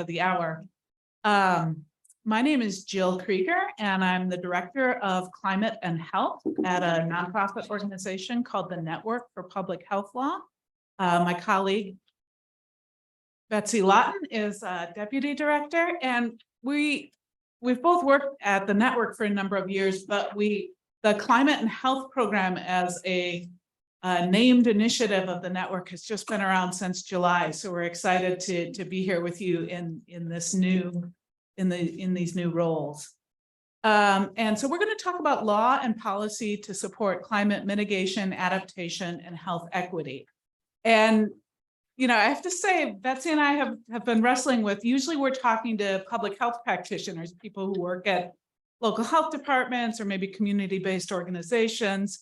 of the hour. My name is Jill Krieger, and I'm the Director of Climate and Health at a nonprofit organization called the Network for Public Health Law. My colleague, Betsy Lawton, is a Deputy Director, and we've both worked at the network for a number of years, but the Climate and Health Program as a named initiative of the network has just been around since July. So we're excited to be here with you in these new roles. And so we're going to talk about law and policy to support climate mitigation, adaptation, and health equity. And, you know, I have to say, Betsy and I have been wrestling with, usually we're talking to public health practitioners, people who work at local health departments or maybe community-based organizations.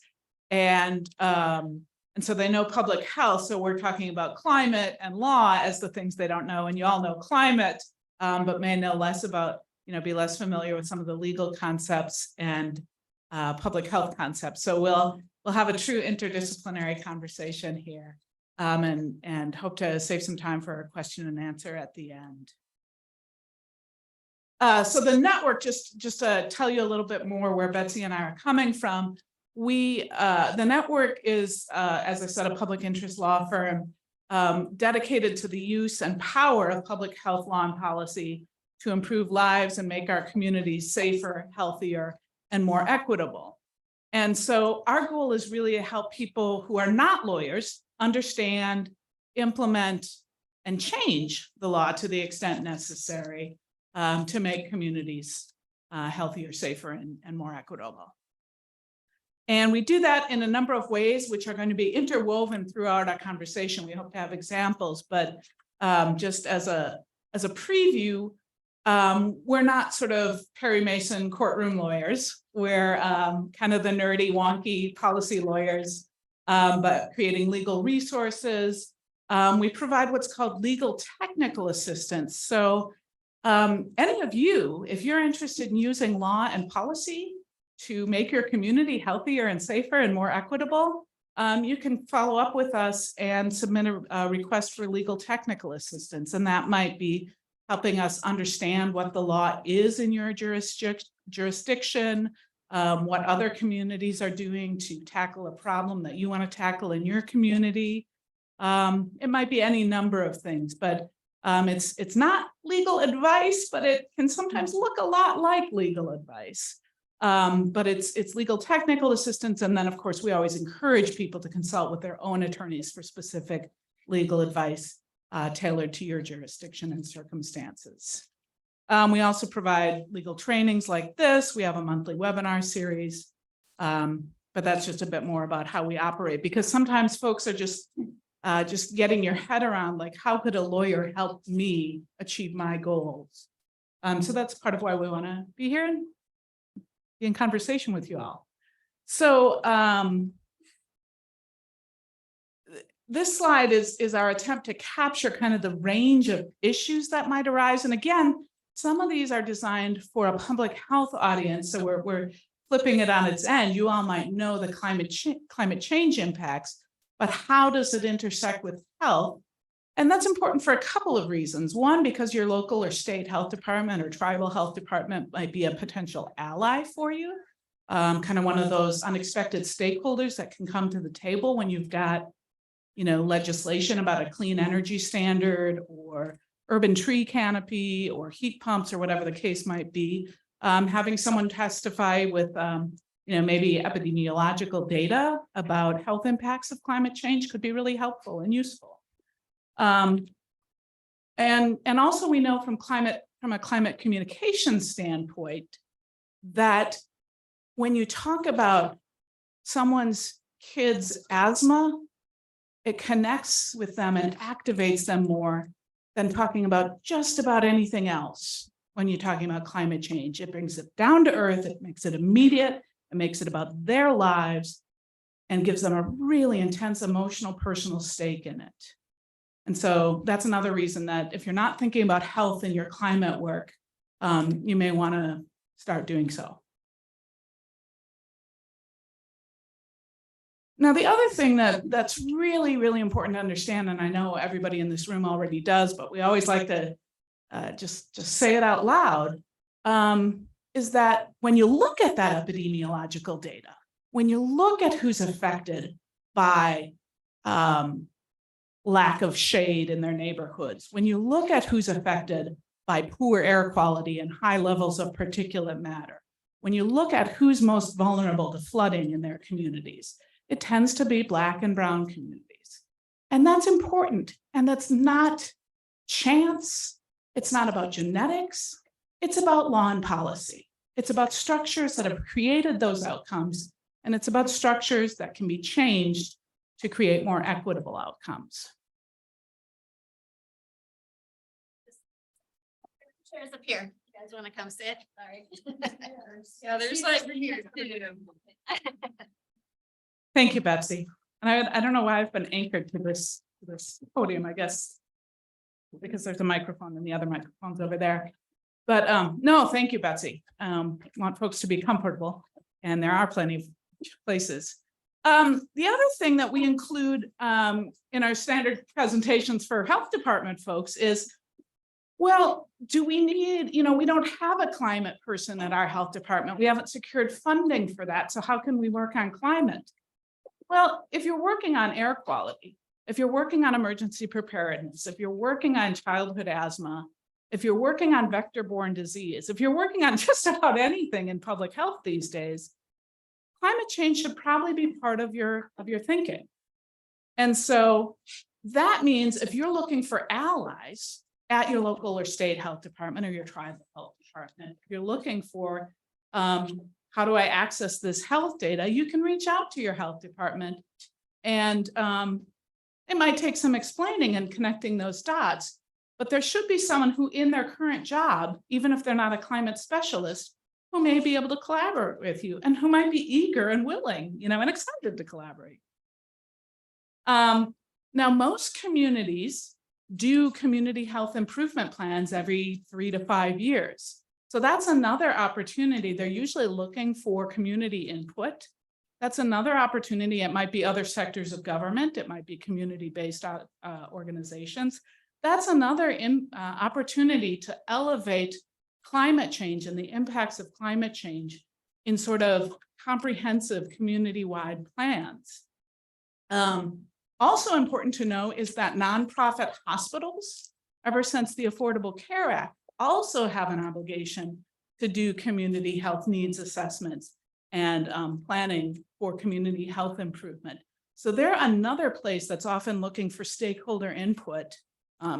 And so they know public health. So we're talking about climate and law as the things they don't know. And you all know climate, but may know less about, be less familiar with some of the legal concepts and public health concepts. So we'll have a true interdisciplinary conversation here, and hope to save some time for a question and answer at the end. So the network, just to tell you a little bit more where Betsy and I are coming from, the network is, as I said, a public interest law firm dedicated to the use and power of public health law and policy to improve lives and make our communities safer, healthier, and more equitable. And so our goal is really to help people who are not lawyers understand, implement, and change the law to the extent necessary to make communities healthier, safer, and more equitable. And we do that in a number of ways, which are going to be interwoven throughout our conversation. We hope to have examples, but just as a preview, we're not sort of Perry Mason courtroom lawyers. We're kind of the nerdy, wonky policy lawyers, but creating legal resources. We provide what's called legal technical assistance. So any of you, if you're interested in using law and policy to make your community healthier and safer and more equitable, you can follow up with us and submit a request for legal technical assistance. And that might be helping us understand what the law is in your jurisdiction, what other communities are doing to tackle a problem that you want to tackle in your community. It might be any number of things, but it's not legal advice, but it can sometimes look a lot like legal advice. But it's legal technical assistance. And then, of course, we always encourage people to consult with their own attorneys for specific legal advice tailored to your jurisdiction and circumstances. We also provide legal trainings like this. We have a monthly webinar series, but that's just a bit more about how we operate, because sometimes folks are just getting your head around, like, how could a lawyer help me achieve my goals? So that's part of why we want to be here and be in conversation with you all. So this slide is our attempt to capture kind of the range of issues that might arise. And again, some of these are designed for a public health audience. So we're flipping it on its end. You all might know the climate change impacts, but how does it intersect with health? And that's important for a couple of reasons. One, because your local or state health department or tribal health department might be a potential ally for you, kind of one of those unexpected stakeholders that can come to the table when you've got, legislation about a clean energy standard or urban tree canopy or heat pumps or whatever the case might be. Having someone testify with, maybe epidemiological data about health impacts of climate change could be really helpful and useful. And also we know from a climate communication standpoint that when you talk about someone's kid's asthma, it connects with them and activates them more than talking about just about anything else. When you're talking about climate change, it brings it down to earth, it makes it immediate, it makes it about their lives, and gives them a really intense emotional, personal stake in it. And so that's another reason that if you're not thinking about health in your climate work, you may want to start doing so. Now, the other thing that's really, really important to understand, and I know everybody in this room already does, but we always like to just say it out loud, is that when you look at that epidemiological data, when you look at who's affected by lack of shade in their neighborhoods, when you look at who's affected by poor air quality and high levels of particulate matter, when you look at who's most vulnerable to flooding in their communities, it tends to be Black and brown communities. And that's important. And that's not chance. It's not about genetics. It's about law and policy. It's about structures that have created those outcomes. And it's about structures that can be changed to create more equitable outcomes. Chairs up here. You guys want to come sit? Sorry. Yeah, there's like here too. Thank you, Betsy. And I don't know why I've been anchored to this podium, I guess, because there's a microphone and the other microphone's over there. But no, thank you, Betsy. I want folks to be comfortable, and there are plenty of places. The other thing that we include in our standard presentations for health department folks is, well, do we need, we don't have a climate person at our health department. We haven't secured funding for that. So how can we work on climate? Well, if you're working on air quality, if you're working on emergency preparedness, if you're working on childhood asthma, if you're working on vector-borne disease, if you're working on just about anything in public health these days, climate change should probably be part of your thinking. And so that means if you're looking for allies at your local or state health department or your tribal health department, if you're looking for how do I access this health data, you can reach out to your health department, and it might take some explaining and connecting those dots, but there should be someone who in their current job, even if they're not a climate specialist, who may be able to collaborate with you and who might be eager and willing, and excited to collaborate. Now, most communities do community health improvement plans every 3 to 5 years. So that's another opportunity. They're usually looking for community input. That's another opportunity. It might be other sectors of government. It might be community-based organizations. That's another opportunity to elevate climate change and the impacts of climate change in sort of comprehensive community-wide plans. Also important to know is that nonprofit hospitals, ever since the Affordable Care Act, also have an obligation to do community health needs assessments and planning for community health improvement. So they're another place that's often looking for stakeholder input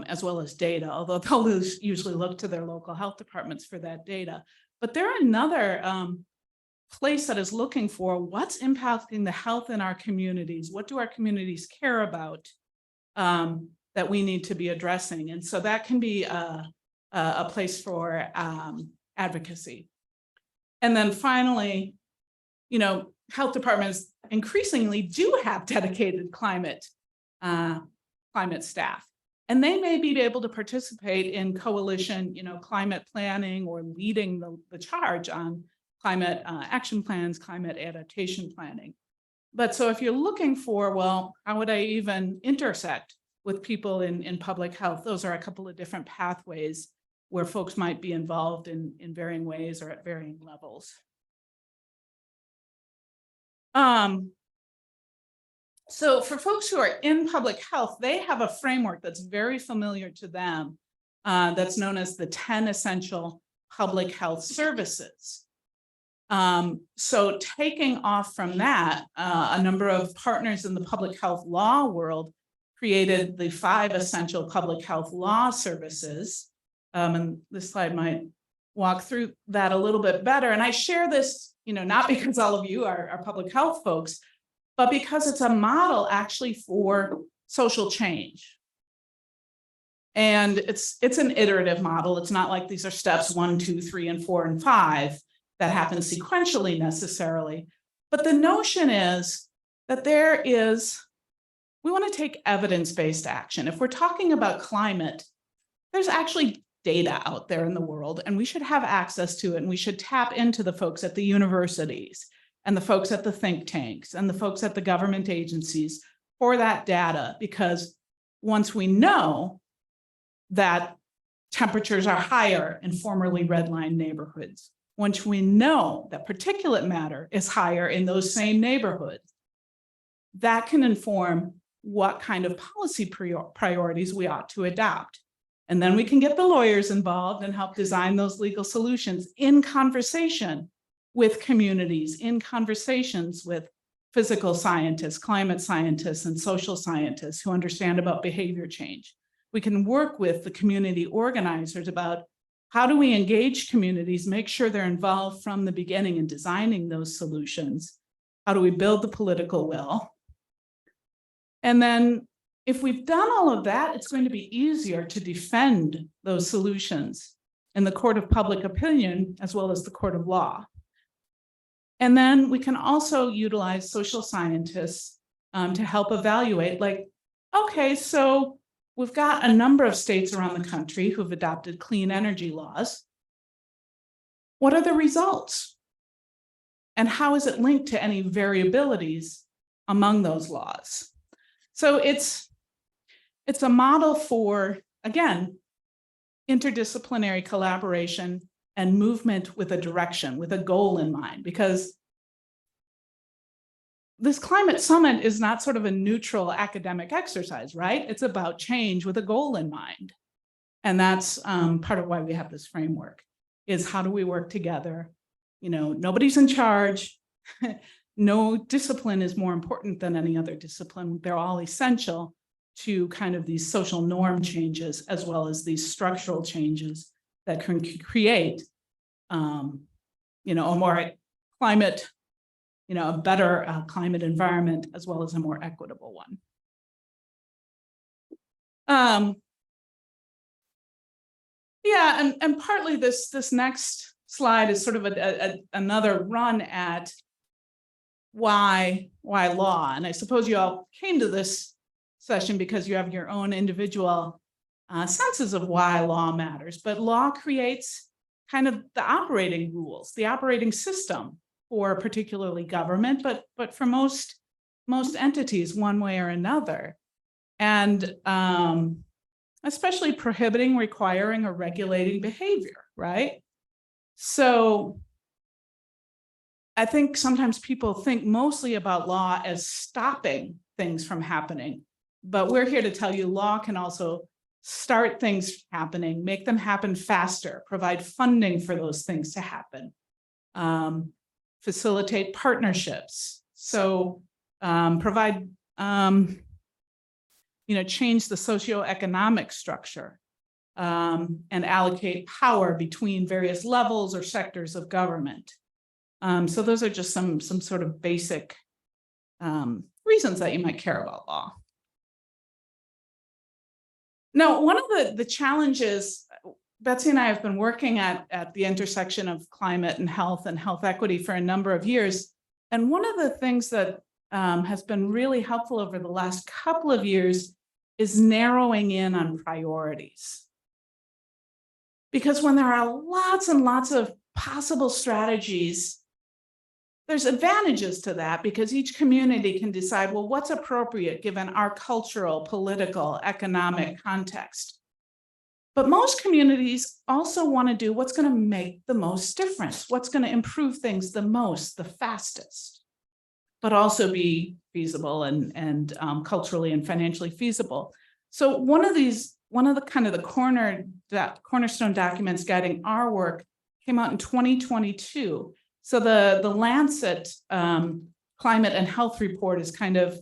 as well as data, although they'll usually look to their local health departments for that data. But they're another place that is looking for what's impacting the health in our communities. What do our communities care about that we need to be addressing? And so that can be a place for advocacy. And then finally, health departments increasingly do have dedicated climate staff. And they may be able to participate in coalition, climate planning, or leading the charge on climate action plans, climate adaptation planning. But so if you're looking for, well, how would I even intersect with people in public health? Those are a couple of different pathways where folks might be involved in varying ways or at varying levels. So for folks who are in public health, they have a framework that's very familiar to them that's known as the 10 essential public health services. So taking off from that, a number of partners in the public health law world created the 5 essential public health law services. And this slide might walk through that a little bit better. And I share this, not because all of you are public health folks, but because it's a model actually for social change. And it's an iterative model. It's not like these are steps 1, 2, 3, and 4, and 5 that happen sequentially necessarily. But the notion is that we want to take evidence-based action. If we're talking about climate, there's actually data out there in the world, and we should have access to it, and we should tap into the folks at the universities and the folks at the think tanks and the folks at the government agencies for that data, because once we know that temperatures are higher in formerly redlined neighborhoods. Once we know that particulate matter is higher in those same neighborhoods, that can inform what kind of policy priorities we ought to adopt. And then we can get the lawyers involved and help design those legal solutions in conversation with communities, in conversations with physical scientists, climate scientists, and social scientists who understand about behavior change. We can work with the community organizers about how do we engage communities, make sure they're involved from the beginning in designing those solutions? How do we build the political will? And then if we've done all of that, it's going to be easier to defend those solutions in the court of public opinion, as well as the court of law. And then we can also utilize social scientists to help evaluate, like, okay, so we've got a number of states around the country who've adopted clean energy laws. What are the results? And how is it linked to any variabilities among those laws? So it's a model for, again, interdisciplinary collaboration and movement with a direction, with a goal in mind, because this climate summit is not sort of a neutral academic exercise, right? It's about change with a goal in mind. And that's part of why we have this framework, is how do we work together? You know, nobody's in charge. No discipline is more important than any other discipline. They're all essential to kind of these social norm changes, as well as these structural changes that can create, you know, a more climate, you know, a better climate environment, as well as a more equitable one. Yeah, and partly this next slide is sort of another run at why law. And I suppose you all came to this session because you have your own individual senses of why law matters. But law creates kind of the operating rules, the operating system for particularly government, but for most entities one way or another. And especially prohibiting, requiring, or regulating behavior, right? So I think sometimes people think mostly about law as stopping things from happening, but we're here to tell you law can also start things happening, make them happen faster, provide funding for those things to happen, facilitate partnerships. So provide, you know, change the socioeconomic structure and allocate power between various levels or sectors of government. So those are just some sort of basic reasons that you might care about law. Now, one of the challenges, Betsy and I have been working at the intersection of climate and health equity for a number of years. And one of the things that has been really helpful over the last couple of years is narrowing in on priorities. Because when there are lots and lots of possible strategies, there's advantages to that because each community can decide, well, what's appropriate given our cultural, political, economic context. But most communities also want to do what's going to make the most difference, what's going to improve things the most, the fastest, but also be feasible and culturally and financially feasible. So one of the kind of the cornerstone documents guiding our work came out in 2022. So the Lancet Climate and Health Report is kind of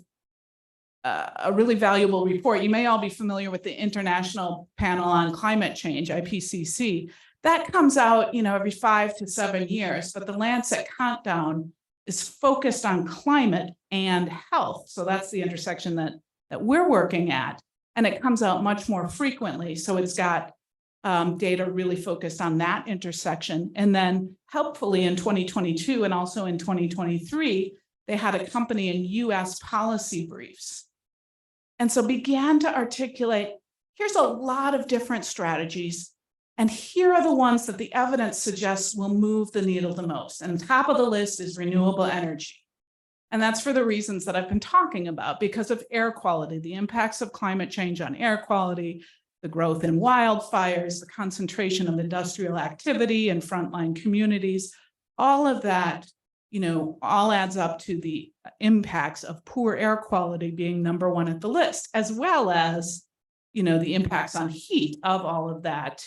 a really valuable report. You may all be familiar with the International Panel on Climate Change, IPCC. That comes out, you know, every 5 to 7 years, but the Lancet Countdown is focused on climate and health. So that's the intersection that we're working at. And it comes out much more frequently. So it's got data really focused on that intersection. And then helpfully in 2022 and also in 2023, they had accompanying US policy briefs. And so began to articulate, here's a lot of different strategies. And here are the ones that the evidence suggests will move the needle the most. And top of the list is renewable energy. And that's for the reasons that I've been talking about, because of air quality, the impacts of climate change on air quality, the growth in wildfires, the concentration of industrial activity in frontline communities, all of that, all adds up to the impacts of poor air quality being number one at the list, as well as, the impacts on heat of all of that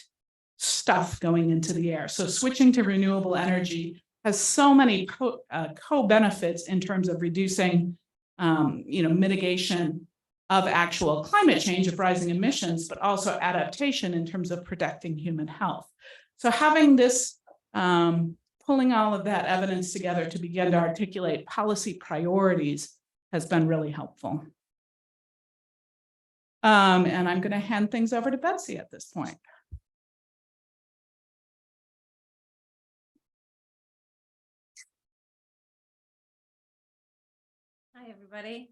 stuff going into the air. So switching to renewable energy has so many co-benefits in terms of reducing, mitigation of actual climate change, of rising emissions, but also adaptation in terms of protecting human health. So having this, pulling all of that evidence together to begin to articulate policy priorities has been really helpful. And I'm going to hand things over to Betsy at this point. Hi, everybody.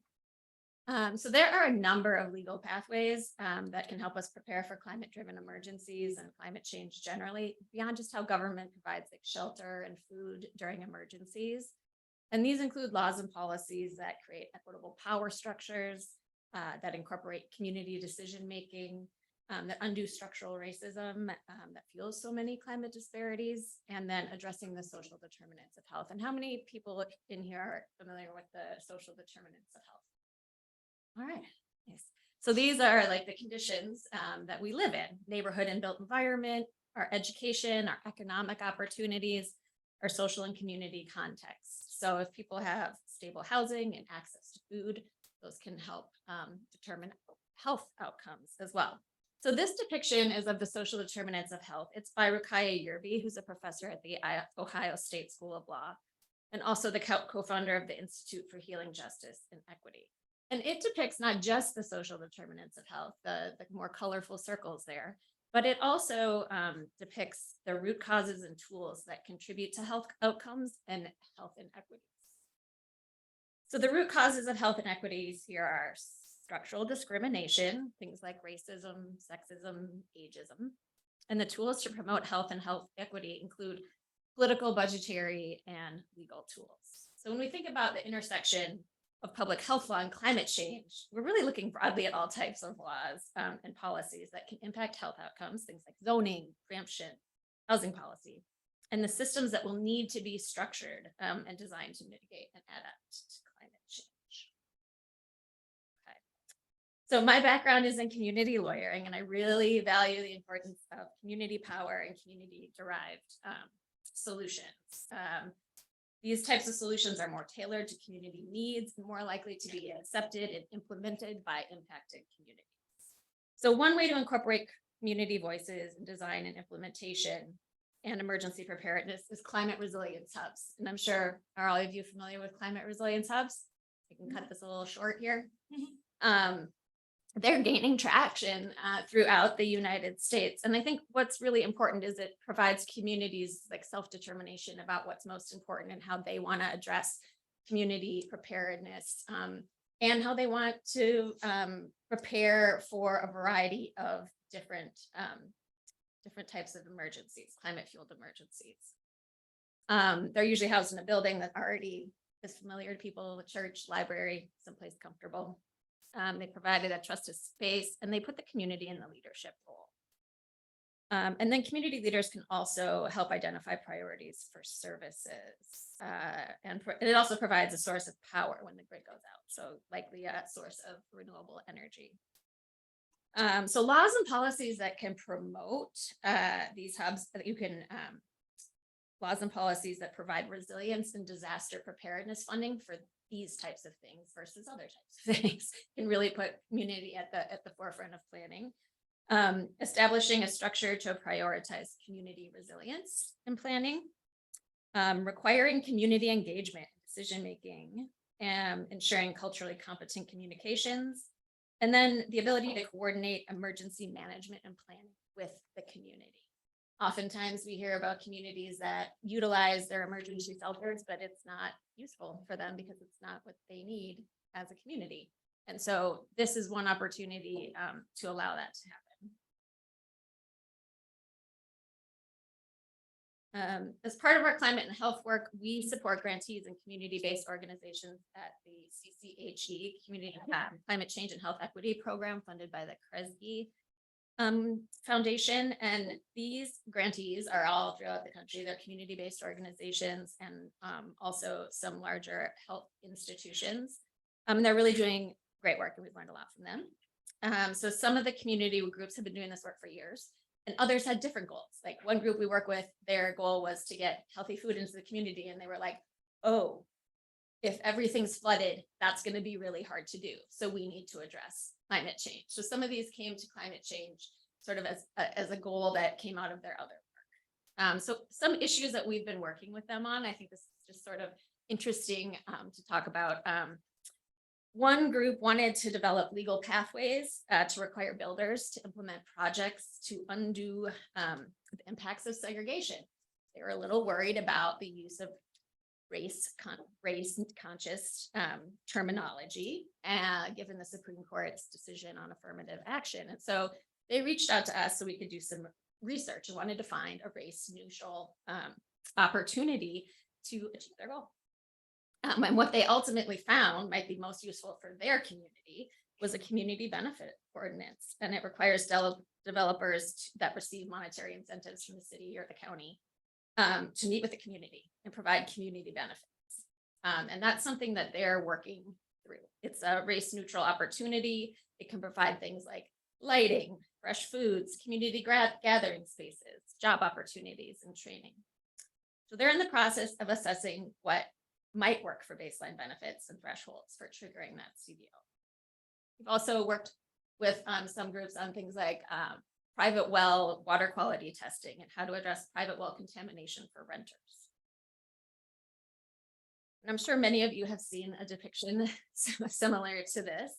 So there are a number of legal pathways that can help us prepare for climate-driven emergencies and climate change generally, beyond just how government provides like shelter and food during emergencies. And these include laws and policies that create equitable power structures, that incorporate community decision-making, that undo structural racism that fuels so many climate disparities, and then addressing the social determinants of health. And how many people in here are familiar with the social determinants of health? All right, nice. So these are like the conditions that we live in: neighborhood and built environment, our education, our economic opportunities, our social and community context. So if people have stable housing and access to food, those can help determine health outcomes as well. So this depiction is of the social determinants of health. It's by Rukiah Yerby, who's a professor at the Ohio State School of Law, and also the co-founder of the Institute for Healing Justice and Equity. And it depicts not just the social determinants of health, the more colorful circles there, but it also depicts the root causes and tools that contribute to health outcomes and health inequities. So the root causes of health inequities here are structural discrimination, things like racism, sexism, ageism. And the tools to promote health and health equity include political, budgetary, and legal tools. So when we think about the intersection of public health law and climate change, we're really looking broadly at all types of laws and policies that can impact health outcomes, things like zoning, preemption, housing policy, and the systems that will need to be structured and designed to mitigate and adapt to climate change. Okay. So my background is in community lawyering, and I really value the importance of community power and community-derived solutions. These types of solutions are more tailored to community needs and more likely to be accepted and implemented by impacted communities. So one way to incorporate community voices in design and implementation and emergency preparedness is climate resilience hubs. And I'm sure, are all of you familiar with climate resilience hubs? I can cut this a little short here. They're gaining traction throughout the United States. And I think what's really important is it provides communities like self-determination about what's most important and how they want to address community preparedness and how they want to prepare for a variety of different types of emergencies, climate-fueled emergencies. They're usually housed in a building that already is familiar to people, a church, library, someplace comfortable. They provided a trusted space, and they put the community in the leadership role. And then community leaders can also help identify priorities for services. And it also provides a source of power when the grid goes out. So likely a source of renewable energy. So laws and policies that can promote these hubs, that you can, laws and policies that provide resilience and disaster preparedness funding for these types of things versus other types of things can really put community at the forefront of planning. Establishing a structure to prioritize community resilience in planning, requiring community engagement, decision-making, and ensuring culturally competent communications, and then the ability to coordinate emergency management and planning with the community. Oftentimes we hear about communities that utilize their emergency shelters, but it's not useful for them because it's not what they need as a community. And so this is one opportunity to allow that to happen. As part of our climate and health work, we support grantees and community-based organizations at the CCHE, Community Climate Change and Health Equity Program funded by the Kresge Foundation, and these grantees are all throughout the country. They're community-based organizations and also some larger health institutions. They're really doing great work, and we've learned a lot from them. So some of the community groups have been doing this work for years, and others had different goals. Like one group we work with, their goal was to get healthy food into the community, and they were like, oh, if everything's flooded, that's going to be really hard to do. So we need to address climate change. So some of these came to climate change sort of as a goal that came out of their other work. So some issues that we've been working with them on, I think this is just sort of interesting to talk about. One group wanted to develop legal pathways to require builders to implement projects to undo the impacts of segregation. They were a little worried about the use of race conscious terminology, given the Supreme Court's decision on affirmative action. And so they reached out to us so we could do some research and wanted to find a race neutral opportunity to achieve their goal. And what they ultimately found might be most useful for their community was a community benefit ordinance. And it requires developers that receive monetary incentives from the city or the county to meet with the community and provide community benefits. And that's something that they're working through. It's a race neutral opportunity. It can provide things like lighting, fresh foods, community gathering spaces, job opportunities, and training. So they're in the process of assessing what might work for baseline benefits and thresholds for triggering that CBO. We've also worked with some groups on things like private well water quality testing and how to address private well contamination for renters. And I'm sure many of you have seen a depiction similar to this.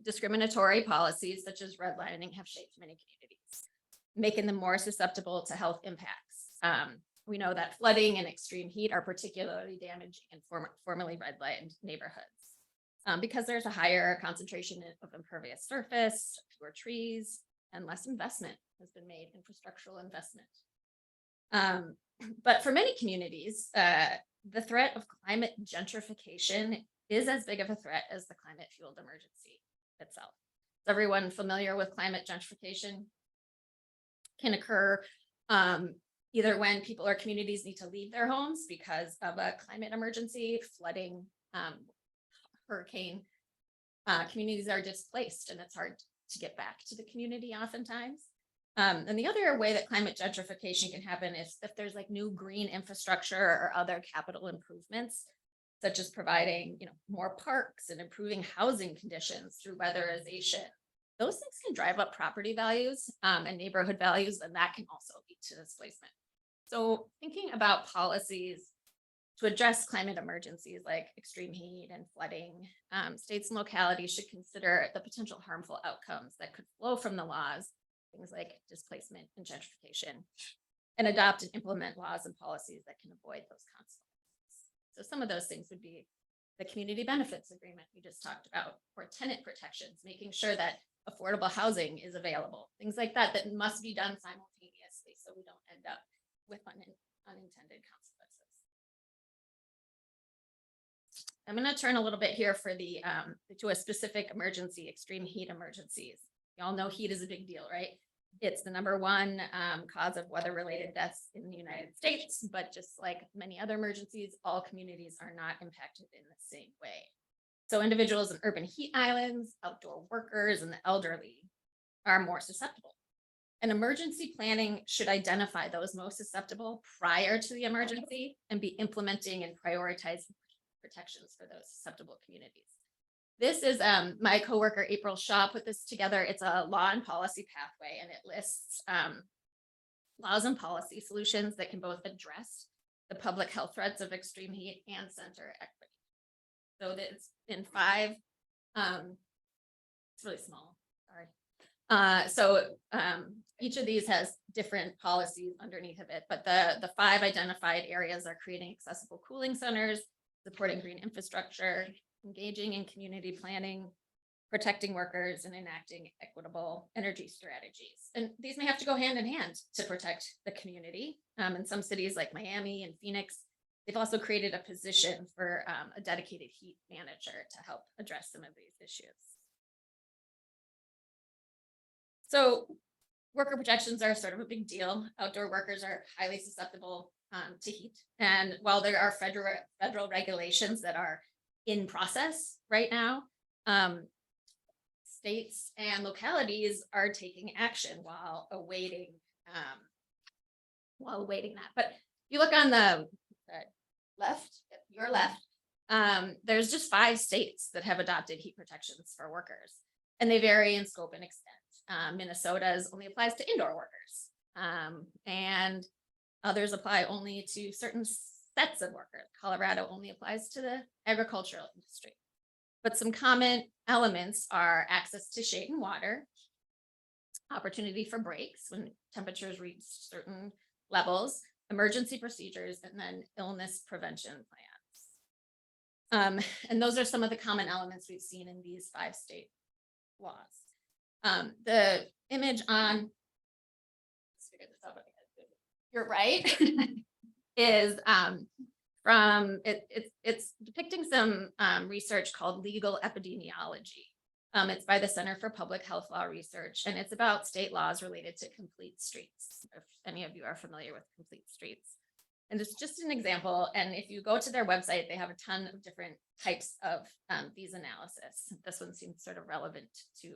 Discriminatory policies such as redlining have shaped many communities, making them more susceptible to health impacts. We know that flooding and extreme heat are particularly damaging in formerly redlined neighborhoods because there's a higher concentration of impervious surface, fewer trees, and less investment has been made, infrastructural investment. But for many communities, the threat of climate gentrification is as big of a threat as the climate fueled emergency itself. Is everyone familiar with climate gentrification? Can occur either when people or communities need to leave their homes because of a climate emergency, flooding, hurricane. Communities are displaced and it's hard to get back to the community oftentimes. And the other way that climate gentrification can happen is if there's like new green infrastructure or other capital improvements, such as providing, more parks and improving housing conditions through weatherization. Those things can drive up property values and neighborhood values, and that can also lead to displacement. So thinking about policies to address climate emergencies like extreme heat and flooding, states and localities should consider the potential harmful outcomes that could flow from the laws, things like displacement and gentrification, and adopt and implement laws and policies that can avoid those consequences. So some of those things would be the community benefits agreement we just talked about, or tenant protections, making sure that affordable housing is available, things like that, that must be done simultaneously so we don't end up with unintended consequences. I'm going to turn a little bit here for to a specific emergency, extreme heat emergencies. You all know heat is a big deal, right? It's the #1 cause of weather-related deaths in the United States, but just like many other emergencies, all communities are not impacted in the same way. So individuals in urban heat islands, outdoor workers, and the elderly are more susceptible. And emergency planning should identify those most susceptible prior to the emergency and be implementing and prioritizing protections for those susceptible communities. This is my coworker, April Shaw, put this together. It's a law and policy pathway, and it lists laws and policy solutions that can both address the public health threats of extreme heat and center equity. So it's in 5, it's really small, sorry. So each of these has different policies underneath of it, but the 5 identified areas are creating accessible cooling centers, supporting green infrastructure, engaging in community planning, protecting workers, and enacting equitable energy strategies. And these may have to go hand in hand to protect the community. In some cities like Miami and Phoenix, they've also created a position for a dedicated heat manager to help address some of these issues. So worker protections are sort of a big deal. Outdoor workers are highly susceptible to heat. And while there are federal regulations that are in process right now, states and localities are taking action while awaiting that. But if you look on the left, your left, there's just 5 states that have adopted heat protections for workers, and they vary in scope and extent. Minnesota's only applies to indoor workers, and others apply only to certain sets of workers. Colorado only applies to the agricultural industry. But some common elements are access to shade and water, opportunity for breaks when temperatures reach certain levels, emergency procedures, and then illness prevention plans. And those are some of the common elements we've seen in these 5 state laws. The image on, let's figure this out. You're right, is it's depicting some research called legal epidemiology. It's by the Center for Public Health Law Research, and it's about state laws related to complete streets, if any of you are familiar with complete streets. And it's just an example, and if you go to their website, they have a ton of different types of these analysis. This one seems sort of relevant to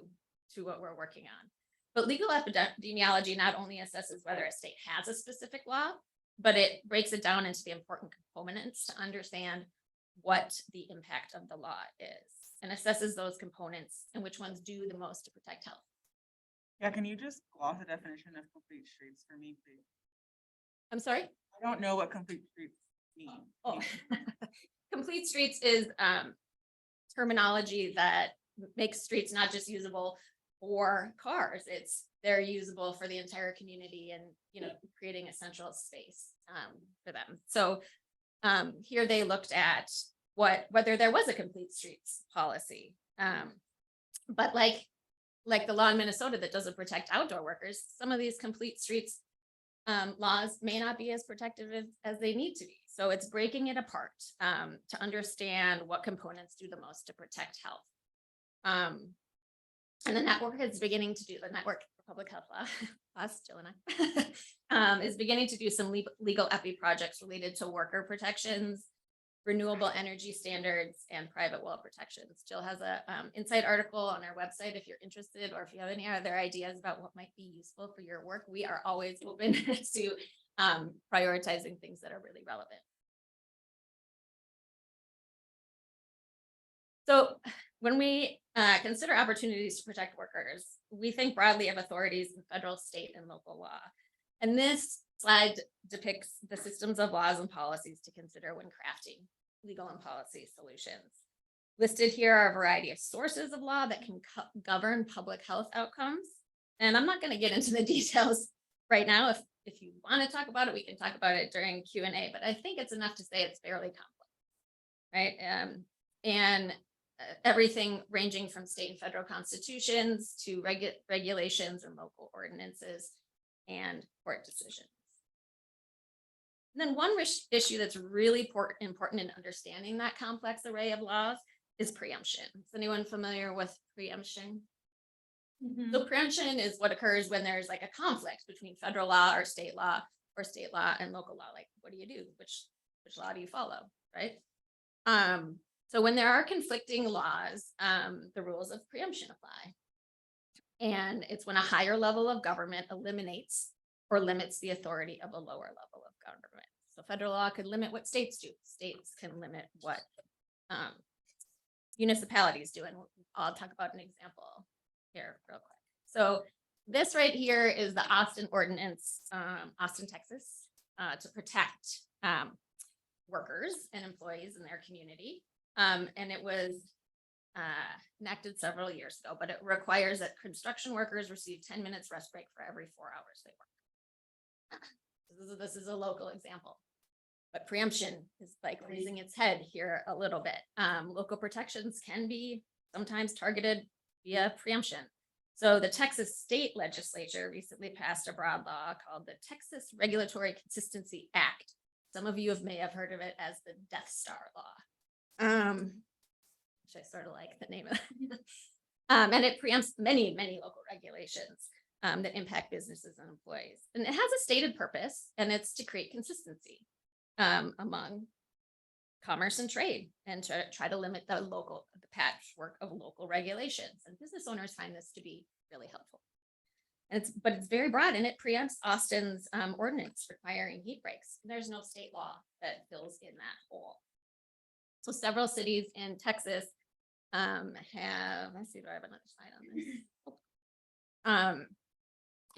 what we're working on. But legal epidemiology not only assesses whether a state has a specific law, but it breaks it down into the important components to understand what the impact of the law is, and assesses those components and which ones do the most to protect health. Yeah, can you just gloss the definition of complete streets for me, please? I'm sorry? I don't know what complete streets mean. Oh. Complete streets is terminology that makes streets not just usable for cars, they're usable for the entire community, and creating a central space for them. So here they looked at whether there was a complete streets policy, but like the law in Minnesota that doesn't protect outdoor workers, some of these complete streets laws may not be as protective as they need to be. So it's breaking it apart to understand what components do the most to protect health. And the network is beginning to do, the Network for Public Health Law, us, Jill and I, is beginning to do some legal epi projects related to worker protections, renewable energy standards, and private well protections. Jill has a insight article on our website if you're interested, or if you have any other ideas about what might be useful for your work. We are always open to prioritizing things that are really relevant. So when we consider opportunities to protect workers, we think broadly of authorities in federal, state, and local law. And this slide depicts the systems of laws and policies to consider when crafting legal and policy solutions. Listed here are a variety of sources of law that can govern public health outcomes. And I'm not going to get into the details right now. If you want to talk about it, we can talk about it during Q&A, but I think it's enough to say it's fairly complex, right? And everything ranging from state and federal constitutions to regulations and local ordinances and court decisions. And then one issue that's really important in understanding that complex array of laws is preemption. Is anyone familiar with preemption? Mm-hmm. So preemption is what occurs when there's like a conflict between federal law or state law and local law. Like, what do you do? Which law do you follow, right? So when there are conflicting laws, the rules of preemption apply. And it's when a higher level of government eliminates or limits the authority of a lower level of government. So federal law could limit what states do. States can limit what municipalities do. And I'll talk about an example here real quick. So this right here is the Austin Ordinance, Austin, Texas, to protect workers and employees in their community. And it was enacted several years ago, but it requires that construction workers receive 10 minutes rest break for every 4 hours they work. This is a local example, but preemption is like raising its head here a little bit. Local protections can be sometimes targeted via preemption. So the Texas state legislature recently passed a broad law called the Texas Regulatory Consistency Act. Some of you may have heard of it as the Death Star Law. Which I sort of like the name of it. And it preempts many local regulations. that impact businesses and employees. And it has a stated purpose, and it's to create consistency among commerce and trade, and to try to limit the patchwork of local regulations. And business owners find this to be really helpful. And it's very broad, and it preempts Austin's ordinance requiring heat breaks. There's no state law that fills in that hole. So several cities in Texas have, let's see, do I have another slide on this?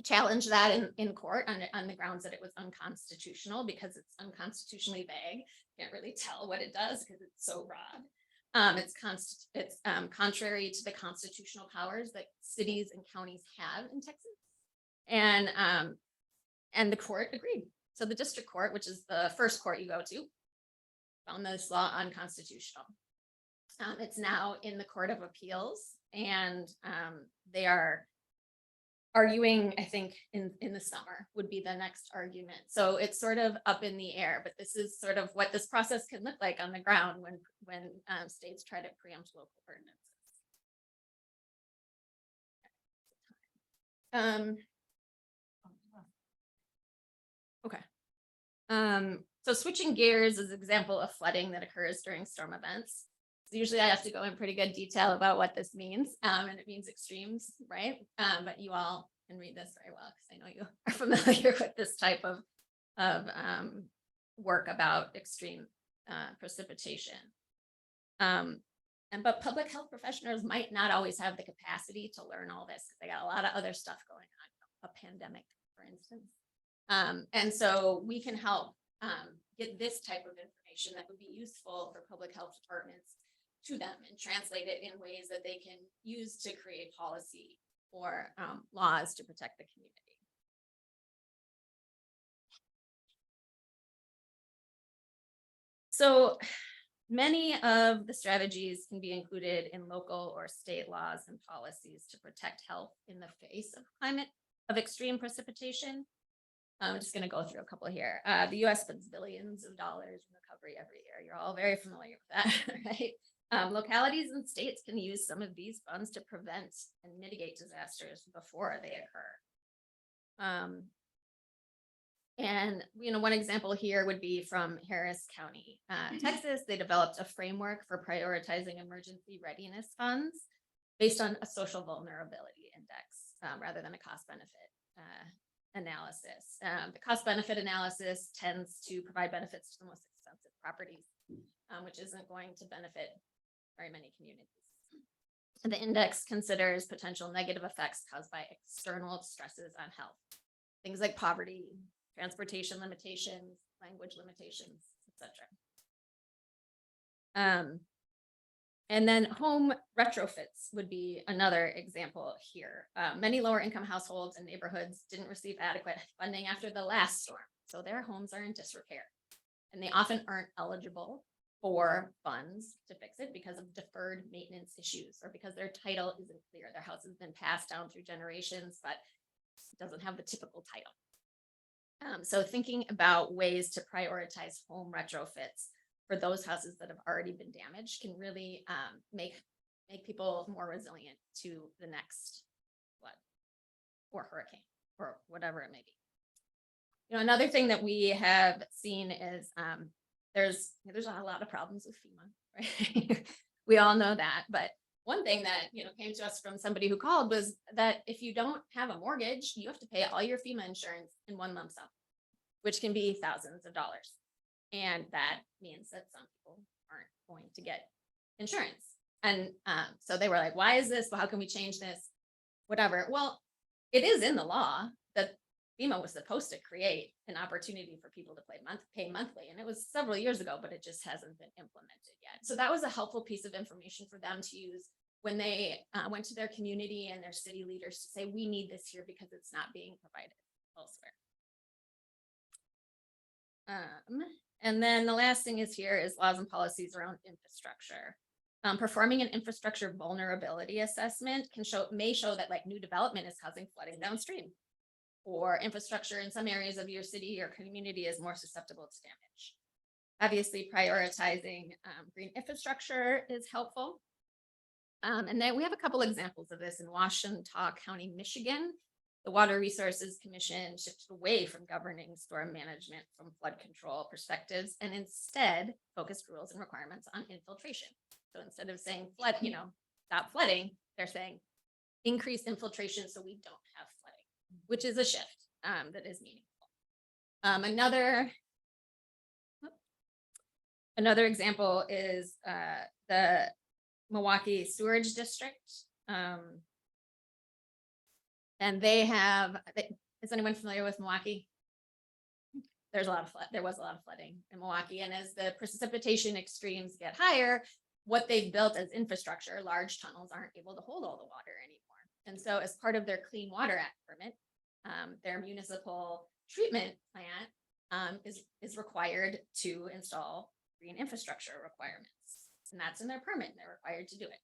Challenged that in court on the grounds that it was unconstitutional because it's unconstitutionally vague. Can't really tell what it does because it's so broad. It's contrary to the constitutional powers that cities and counties have in Texas. And the court agreed. So the district court, which is the first court you go to, found this law unconstitutional. It's now in the Court of Appeals, and they are arguing, I think, in the summer would be the next argument. So it's sort of up in the air, but this is sort of what this process can look like on the ground when states try to preempt local ordinances. Okay. So switching gears is an example of flooding that occurs during storm events. So usually I have to go in pretty good detail about what this means, and it means extremes, right? But you all can read this very well because I know you are familiar with this type of work about extreme precipitation. But public health professionals might not always have the capacity to learn all this because they got a lot of other stuff going on, a pandemic, for instance. And so we can help get this type of information that would be useful for public health departments to them and translate it in ways that they can use to create policy or laws to protect the community. So many of the strategies can be included in local or state laws and policies to protect health in the face of extreme precipitation. I'm just going to go through a couple here. The U.S. spends billions of dollars in recovery every year. You're all very familiar with that, right? Localities and states can use some of these funds to prevent and mitigate disasters before they occur. And one example here would be from Harris County, Texas. They developed a framework for prioritizing emergency readiness funds based on a social vulnerability index rather than a cost-benefit analysis. The cost-benefit analysis tends to provide benefits to the most expensive properties, which isn't going to benefit very many communities. And the index considers potential negative effects caused by external stresses on health, things like poverty, transportation limitations, language limitations, etc. And then home retrofits would be another example here. Many lower income households and neighborhoods didn't receive adequate funding after the last storm, so their homes are in disrepair. And they often aren't eligible for funds to fix it because of deferred maintenance issues or because their title isn't clear. Their house has been passed down through generations, but it doesn't have the typical title. So thinking about ways to prioritize home retrofits for those houses that have already been damaged can really make people more resilient to the next flood or hurricane or whatever it may be. Another thing that we have seen is there's a lot of problems with FEMA, right? We all know that, but one thing that came to us from somebody who called was that if you don't have a mortgage, you have to pay all your FEMA insurance in one lump sum, which can be thousands of dollars. And that means that some people aren't going to get insurance. And so they were like, why is this? Well, how can we change this? Whatever. Well, it is in the law that FEMA was supposed to create an opportunity for people to pay monthly. And it was several years ago, but it just hasn't been implemented yet. So that was a helpful piece of information for them to use when they went to their community and their city leaders to say, we need this here because it's not being provided elsewhere. And then the last thing is laws and policies around infrastructure. Performing an infrastructure vulnerability assessment may show that new development is causing flooding downstream, or infrastructure in some areas of your city or community is more susceptible to damage. Obviously, prioritizing green infrastructure is helpful. And then we have a couple examples of this in Washita County, Michigan. The Water Resources Commission shifted away from governing storm management from flood control perspectives and instead focused rules and requirements on infiltration. So instead of saying flood, stop flooding, they're saying increase infiltration so we don't have flooding, which is a shift that is meaningful. Another example is the Milwaukee Sewerage District. And is anyone familiar with Milwaukee? There was a lot of flooding in Milwaukee. And as the precipitation extremes get higher, what they've built as infrastructure, large tunnels, aren't able to hold all the water anymore. And so as part of their Clean Water Act permit, their municipal treatment plant is required to install green infrastructure requirements. And that's in their permit, and they're required to do it.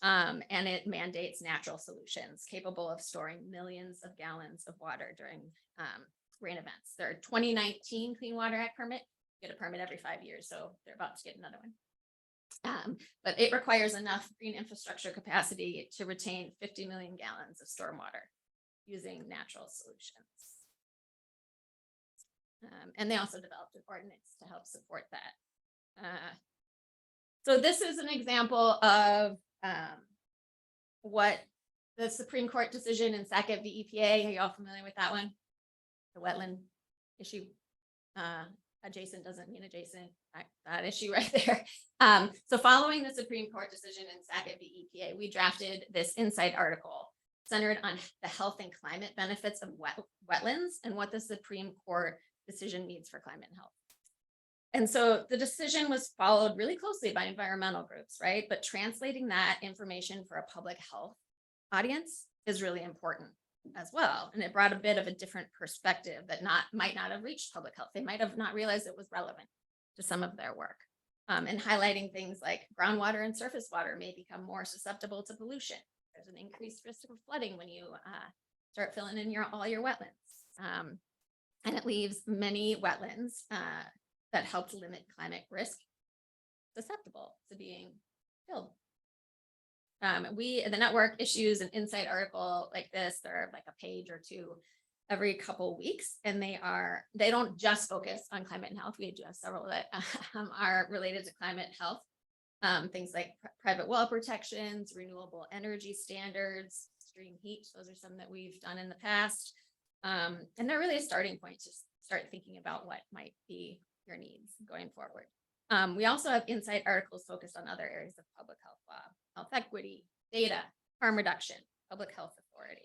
And it mandates natural solutions capable of storing millions of gallons of water during rain events. Their 2019 Clean Water Act permit, get a permit every 5 years, so they're about to get another one. But it requires enough green infrastructure capacity to retain 50 million gallons of stormwater using natural solutions. And they also developed an ordinance to help support that. So this is an example of what the Supreme Court decision in Sackett v. EPA. Are you all familiar with that one? The wetland issue. Adjacent doesn't mean adjacent. That issue right there. So following the Supreme Court decision in Sackett v. EPA, we drafted this insight article centered on the health and climate benefits of wetlands and what the Supreme Court decision means for climate and health. And so the decision was followed really closely by environmental groups, right? But translating that information for a public health audience is really important as well. And it brought a bit of a different perspective that might not have reached public health. They might have not realized it was relevant to some of their work. And highlighting things like groundwater and surface water may become more susceptible to pollution. There's an increased risk of flooding when you start filling in all your wetlands. And it leaves many wetlands that help to limit climate risk susceptible to being filled. The network issues an insight article like this. They're like a page or two every couple weeks, and they don't just focus on climate and health. We do have several that are related to climate health. Things like private well protections, renewable energy standards, extreme heat. Those are some that we've done in the past. And they're really a starting point to start thinking about what might be your needs going forward. We also have insight articles focused on other areas of public health law, health equity, data, harm reduction, public health authority.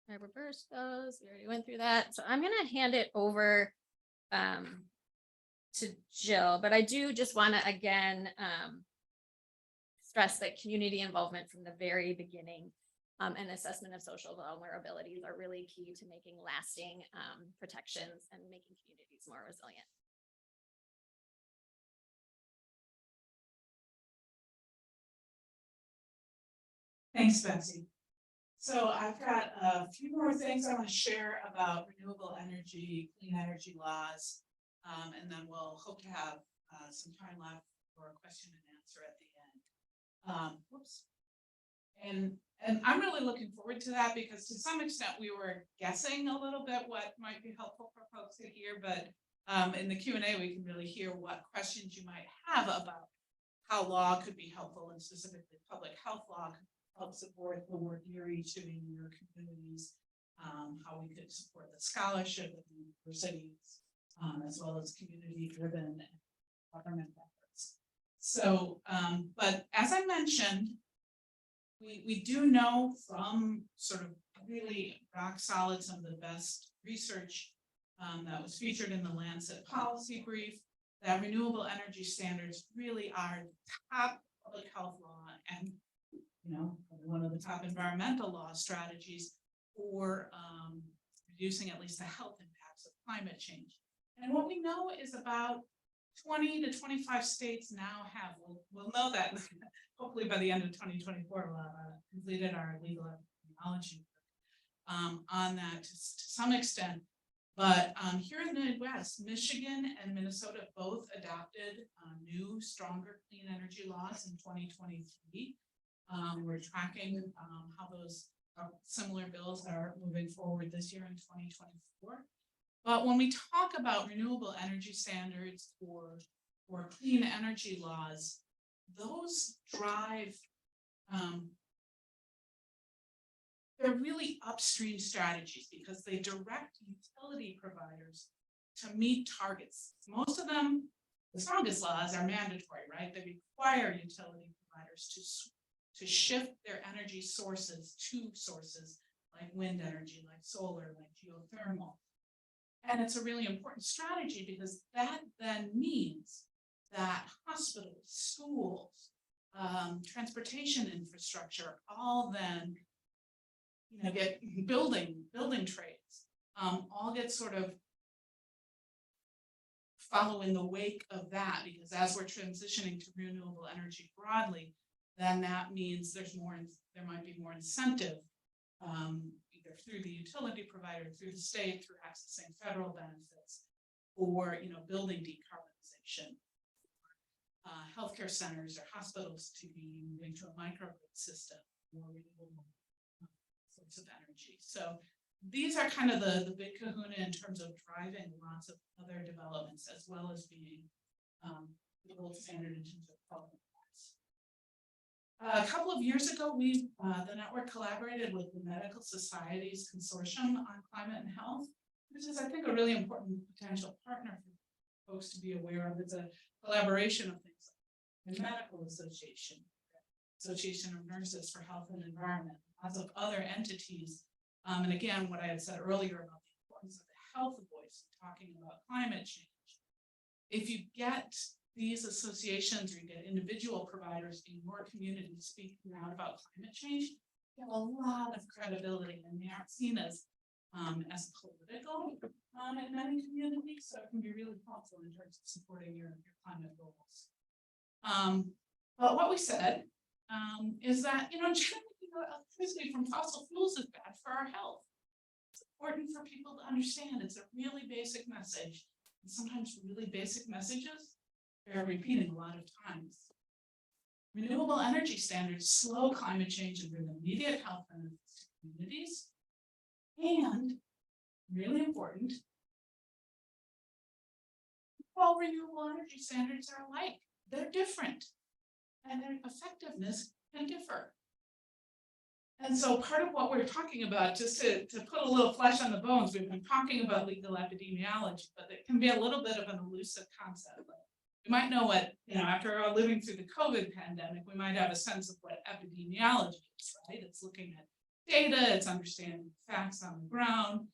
I reversed those. We already went through that. So I'm going to hand it over to Jill, but I do just want to again stress that community involvement from the very beginning and assessment of social vulnerabilities are really key to making lasting protections and making communities more resilient. Thanks, Betsy. So I've got a few more things I want to share about renewable energy, clean energy laws, and then we'll hope to have some time left for a question and answer at the end. And I'm really looking forward to that because to some extent we were guessing a little bit what might be helpful for folks to hear, but in the Q&A we can really hear what questions you might have about how law could be helpful, and specifically public health law could help support the work you're each doing in your communities, how we could support the scholarship of the universities, as well as community-driven government efforts. So, but as I mentioned, we do know from sort of really rock solid, some of the best research that was featured in the Lancet policy brief, that renewable energy standards really are top public health law and one of the top environmental law strategies for reducing at least the health impacts of climate change. And what we know is about 20 to 25 states now have, we'll know that hopefully by the end of 2024, we'll have completed our legal epidemiology on that to some extent. But here in the Midwest, Michigan and Minnesota both adopted new, stronger clean energy laws in 2023. We're tracking how those similar bills are moving forward this year in 2024. But when we talk about renewable energy standards or clean energy laws, those drive, they're really upstream strategies because they direct utility providers to meet targets. Most of them, the strongest laws are mandatory, right? They require utility providers to shift their energy sources to sources like wind energy, like solar, like geothermal. And it's a really important strategy because that then means that hospitals, schools, transportation infrastructure, all then get building trades, all get sort of follow in the wake of that, because as we're transitioning to renewable energy broadly, then that means there might be more incentive, either through the utility provider, through the state, through accessing federal benefits, or building decarbonization. Healthcare centers or hospitals to be moving to a microgrid system, more renewable source of energy. So these are kind of the big kahuna in terms of driving lots of other developments, as well as being the gold standard in terms of public rights. A couple of years ago, the network collaborated with the Medical Societies Consortium on Climate and Health, which is, I think, a really important potential partner for folks to be aware of. It's a collaboration of things like the Medical Association, Association of Nurses for Health and Environment, lots of other entities. And again, what I had said earlier about the importance of the health voice, talking about climate change. If you get these associations or you get individual providers in your community speaking out about climate change, you have a lot of credibility, and they aren't seen as political in many communities, so it can be really helpful in terms of supporting your climate goals. But what we said is that generally, electricity from fossil fuels is bad for our health. It's important for people to understand. It's a really basic message, and sometimes really basic messages bear repeating a lot of times. Renewable energy standards slow climate change and bring immediate health benefits to communities. And really important, all renewable energy standards are alike. They're different, and their effectiveness can differ. And so part of what we're talking about, just to put a little flesh on the bones, we've been talking about legal epidemiology, but it can be a little bit of an elusive concept. You might know what, after living through the COVID pandemic, we might have a sense of what epidemiology is, right? It's looking at data, it's understanding facts on the ground.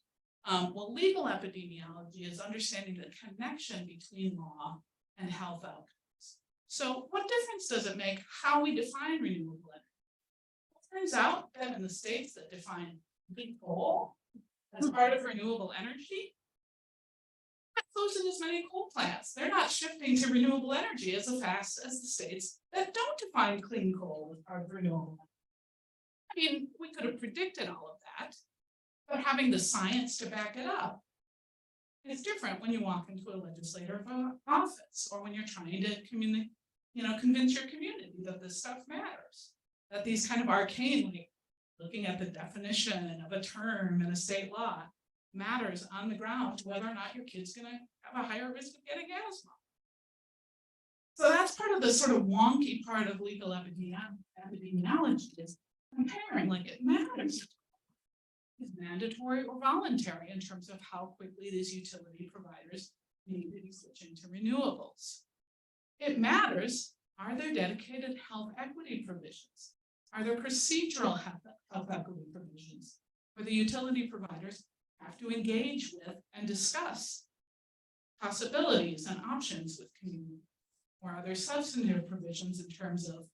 Well, legal epidemiology is understanding the connection between law and health outcomes. So what difference does it make how we define renewable energy? It turns out that in the states that define clean coal as part of renewable energy, not closing as many coal plants. They're not shifting to renewable energy as fast as the states that don't define clean coal as part of renewable energy. I mean, we could have predicted all of that, but having the science to back it up is different when you walk into a legislative office or when you're trying to convince your community that this stuff matters, that these kind of arcane, like looking at the definition of a term in a state law, matters on the ground to whether or not your kid's going to have a higher risk of getting asthma. So that's part of the sort of wonky part of legal epidemiology is comparing, like it matters. Is mandatory or voluntary in terms of how quickly these utility providers need to be switching to renewables. It matters, are there dedicated health equity provisions? Are there procedural health equity provisions where the utility providers have to engage with and discuss possibilities and options with community? Or are there substantive provisions in terms of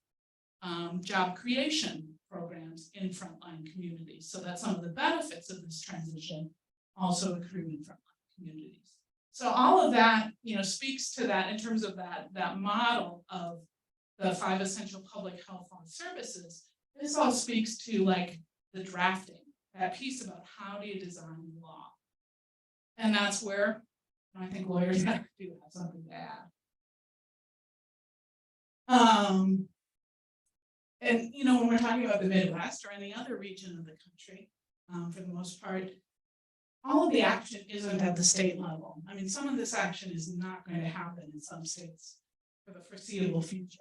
job creation programs in frontline communities, so that some of the benefits of this transition also accrue in frontline communities? So all of that, speaks to that in terms of that model of the 5 essential public health services. This all speaks to like the drafting, that piece about how do you design law. And that's where I think lawyers do have something to add. And you know, when we're talking about the Midwest or any other region of the country, for the most part, all of the action isn't at the state level. I mean, some of this action is not going to happen in some states for the foreseeable future.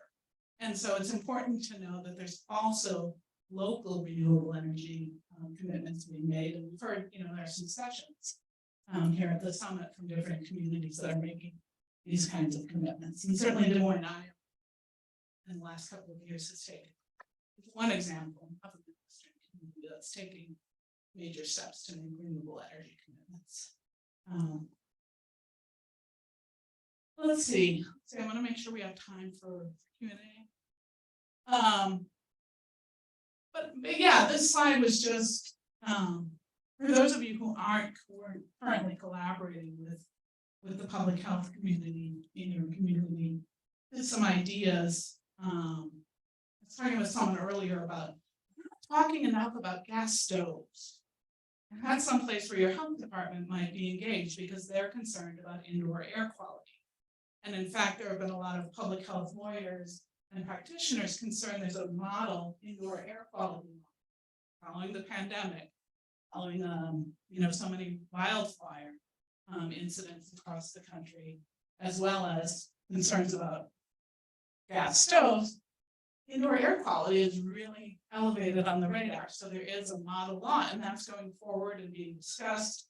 And so it's important to know that there's also local renewable energy commitments being made. And we've heard, you know, there are some sessions here at the summit from different communities that are making these kinds of commitments. And certainly Des Moines, Iowa, in the last couple of years has taken one example of a Midwestern community that's taking major steps to make renewable energy commitments. Let's see. So I want to make sure we have time for Q&A. But yeah, this slide was just for those of you who aren't currently collaborating with the public health community in your community, just some ideas. I was talking with someone earlier about talking enough about gas stoves. And that's someplace where your health department might be engaged because they're concerned about indoor air quality. And in fact, there have been a lot of public health lawyers and practitioners concerned there's a model indoor air quality following the pandemic, following you know, so many wildfire incidents across the country, as well as concerns about gas stoves. Indoor air quality is really elevated on the radar. So there is a model law, and that's going forward and being discussed.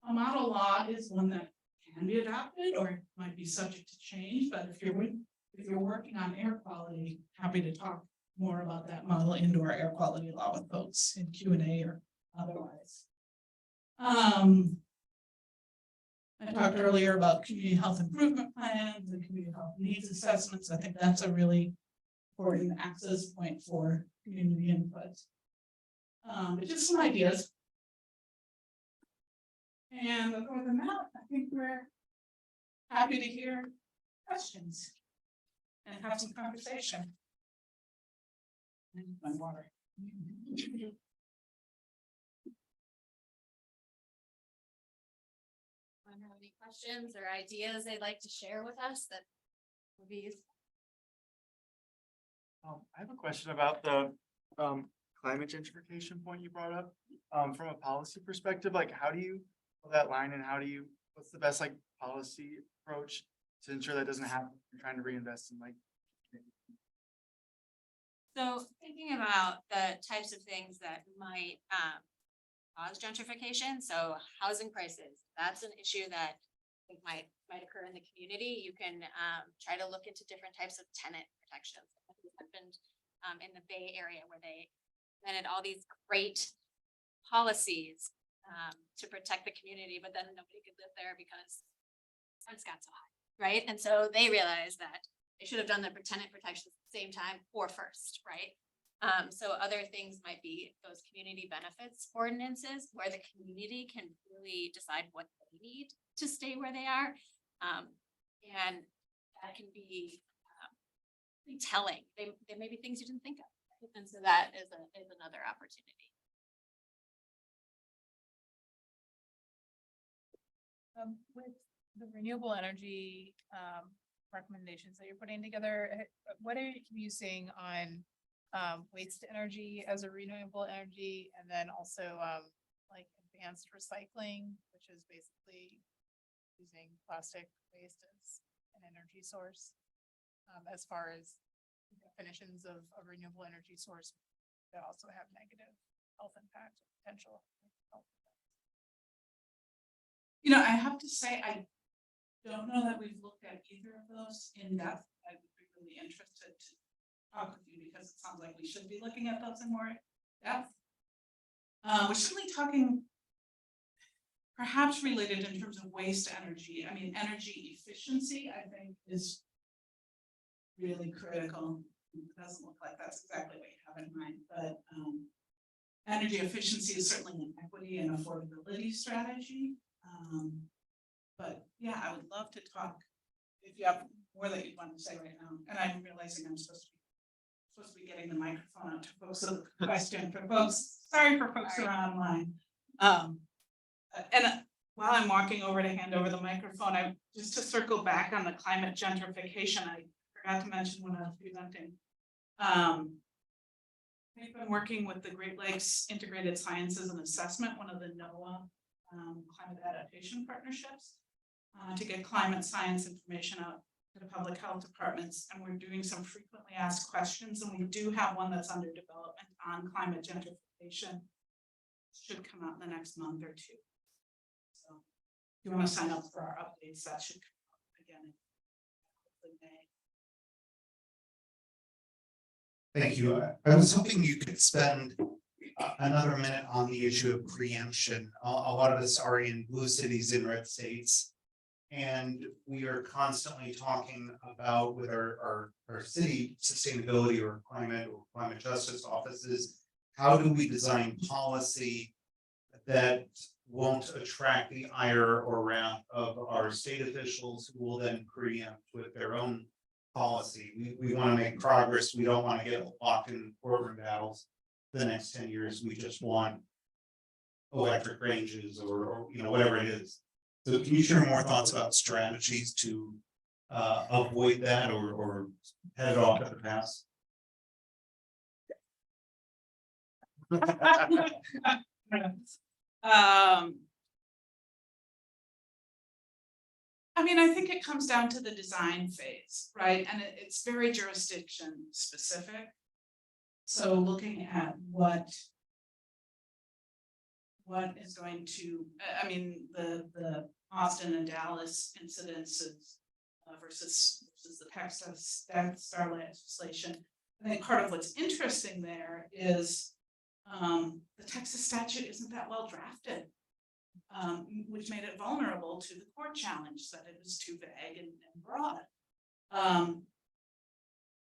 A model law is one that can be adopted or might be subject to change, but if you're working on air quality, happy to talk more about that model indoor air quality law with folks in Q&A or otherwise. I talked earlier about community health improvement plans and community health needs assessments. I think that's a really important access point for community input. But just some ideas. And other than that, I think we're happy to hear questions and have some conversation. I need my water. Anyone have any questions or ideas they'd like to share with us that would be useful? I have a question about the climate gentrification point you brought up. From a policy perspective, like how do you pull that line and what's the best like policy approach to ensure that doesn't happen? You're trying to reinvest in like. So thinking about the types of things that might cause gentrification, so housing prices, that's an issue that I think might occur in the community. You can try to look into different types of tenant protections. This happened in the Bay Area where they implemented all these great policies to protect the community, but then nobody could live there because rents got so high, right? And so they realized that they should have done the tenant protections at the same time or first, right? So other things might be those community benefits ordinances where the community can really decide what they need to stay where they are. And that can be telling. They may be things you didn't think of. Right? And so that is another opportunity. With the renewable energy recommendations that you're putting together, what are you seeing on waste energy as a renewable energy, and then also like advanced recycling, which is basically using plastic waste as an energy source, as far as definitions of a renewable energy source that also have negative health impact or potential health impact. You know, I have to say, I don't know that we've looked at either of those in depth. I would be really interested to talk with you because it sounds like we should be looking at those in more depth. We're certainly talking perhaps related in terms of waste energy. I mean, energy efficiency, I think, is really critical. It doesn't look like that's exactly what you have in mind, but energy efficiency is certainly an equity and affordability strategy. But yeah, I would love to talk if you have more that you'd want to say right now. And I'm realizing I'm supposed to be getting the microphone out to folks. So the question for folks, sorry for folks who are online. And while I'm walking over to hand over the microphone, just to circle back on the climate gentrification, I forgot to mention when I was presenting. We've been working with the Great Lakes Integrated Sciences and Assessment, one of the NOAA climate adaptation partnerships, to get climate science information out to the public health departments. And we're doing some frequently asked questions, and we do have one that's under development on climate gentrification. Should come out in the next month or two. So if you want to sign up for our updates, that should come out again in May. Thank you. I was hoping you could spend another minute on the issue of preemption. A lot of us are in blue cities in red states. And we are constantly talking about with our city sustainability or climate justice offices, how do we design policy that won't attract the ire or wrath of our state officials who will then preempt with their own policy. We want to make progress. We don't want to get locked in courtroom battles for the next 10 years. We just want electric ranges or whatever it is. So can you share more thoughts about strategies to avoid that or head it off at the pass? I mean, I think it comes down to the design phase, right? And it's very jurisdiction specific. So looking at what is going to, I mean, the Austin and Dallas incidences versus the Texas Starlight legislation. I think part of what's interesting there is the Texas statute isn't that well drafted, which made it vulnerable to the court challenge that it was too vague and broad.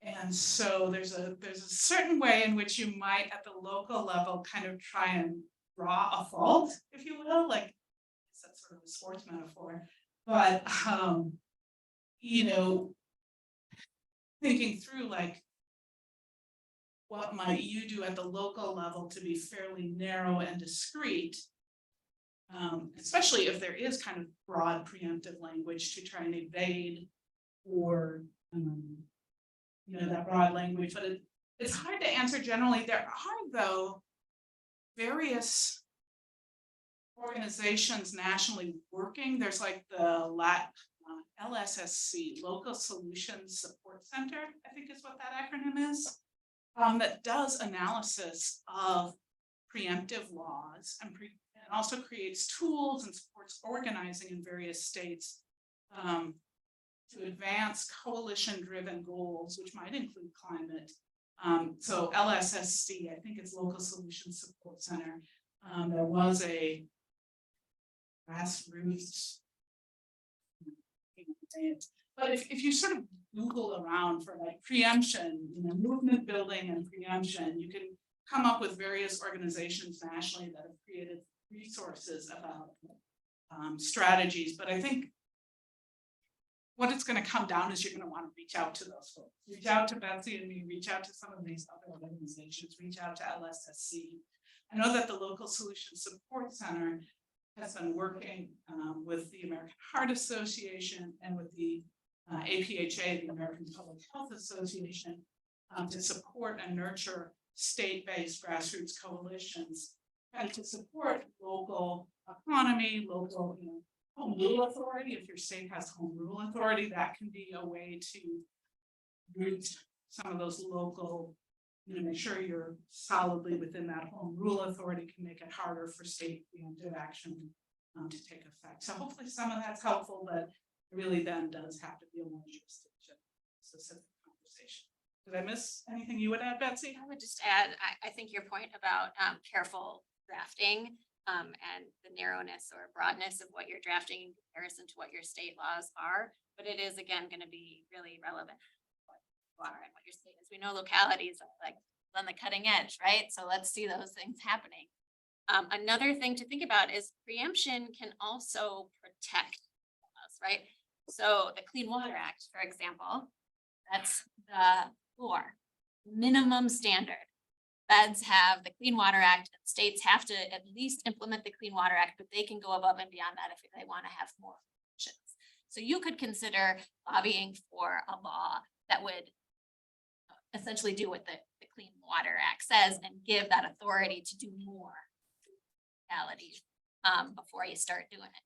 And so there's a certain way in which you might at the local level kind of try and draw a fault, if you will, like that's sort of a sports metaphor, but thinking through like what might you do at the local level to be fairly narrow and discreet, especially if there is kind of broad preemptive language to try and evade or that broad language, but it's hard to answer generally. There are though various organizations nationally working. There's like the LSSC, Local Solutions Support Center, I think is what that acronym is, that does analysis of preemptive laws and also creates tools and supports organizing in various states to advance coalition-driven goals, which might include climate. So LSSC, I think it's Local Solutions Support Center. There was a grassroots, but if you sort of Google around for like preemption, movement building and preemption, you can come up with various organizations nationally that have created resources about strategies. But I think what it's going to come down is you're going to want to reach out to those folks, reach out to Betsy and me, reach out to some of these other organizations, reach out to LSSC. I know that the Local Solutions Support Center has been working with the American Heart Association and with the APHA, the American Public Health Association, to support and nurture state-based grassroots coalitions and to support local economy, local home rule authority. If your state has home rule authority, that can be a way to root some of those local, make sure you're solidly within that home rule authority, can make it harder for state preemptive action to take effect. So hopefully some of that's helpful, but it really then does have to be a more jurisdiction specific conversation. Did I miss anything you would add, Betsy? I would just add, I think your point about careful drafting and the narrowness or broadness of what you're drafting in comparison to what your state laws are, but it is again going to be really relevant what you are and what your state is. We know localities are like on the cutting edge, right? So let's see those things happening. Another thing to think about is preemption can also protect us, right? So the Clean Water Act, for example, that's the floor, minimum standard. feds have the Clean Water Act, and states have to at least implement the Clean Water Act, but they can go above and beyond that if they want to have more options. So you could consider lobbying for a law that would essentially do what the Clean Water Act says and give that authority to do more realities before you start doing it.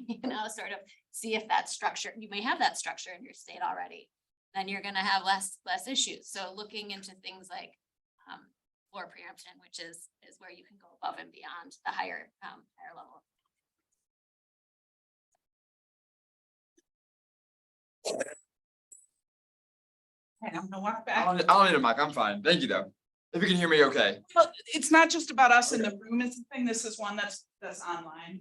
You know, sort of see if that structure, you may have that structure in your state already, then you're gonna have less issues. So looking into things like floor preemption, which is where you can go above and beyond the higher level. Okay, I'm gonna walk I back. don't need a mic, I'm fine, thank you though. If you can hear me okay. Well, it's not just about us in the room, it's the thing, this is one that's online.